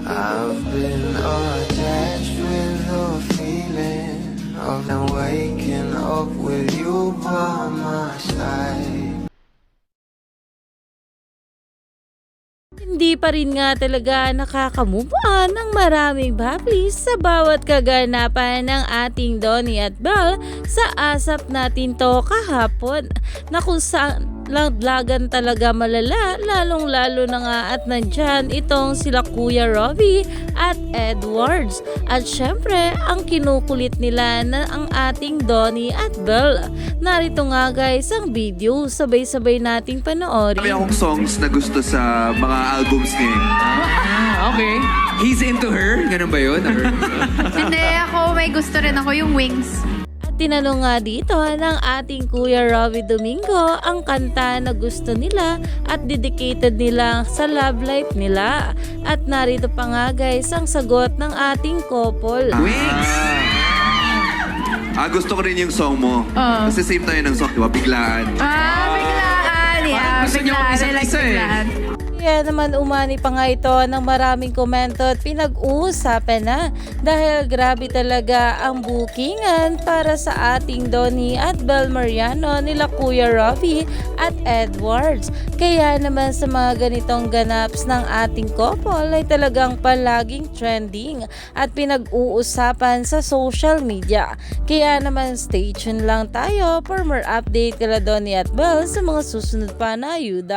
I've been attached with the feeling of now waking up with you by my side. Hindi pa rin nga talaga nakaka-move on ng maraming bablis sa bawat kaganapan ng ating Donnie at Belle sa asap natin to kahapon na kung saan laglagan talaga malala, lalong lalo na nga at nandyan itong sila Kuya Robbie at Edwards. At syempre ang kinukulit nila na ang ating Donnie at Belle. Narito nga guys ang video, sabay-sabay nating panoorin. Marami akong songs na gusto sa mga albums niya. Okay. He's into her? Ganun ba yun? Hindi ako, may gusto rin ako yung Wings. Tinanong nga dito ng ating Kuya Robbie Domingo ang kanta na gusto nila at dedicated nila sa love life nila. At narito pa nga guys ang sagot ng ating couple. Wings! Gusto ko rin yung song mo. Kasi same tayo ng song, di ba? Biglaan. Biglaan. Yeah, Gusto niyo biglaan. isa't I like isa eh. biglaan. Kaya naman umani pa nga ito ng maraming komento at pinag-uusapan na dahil grabe talaga ang bookingan para sa ating Donnie at Belle Mariano nila Kuya Robbie at Edwards. Kaya naman sa mga ganitong ganaps ng ating couple ay talagang palaging trending at pinag-uusapan sa social media. Kaya naman stay tuned lang tayo for more update kala Donnie at Belle sa mga susunod pa na ayuda.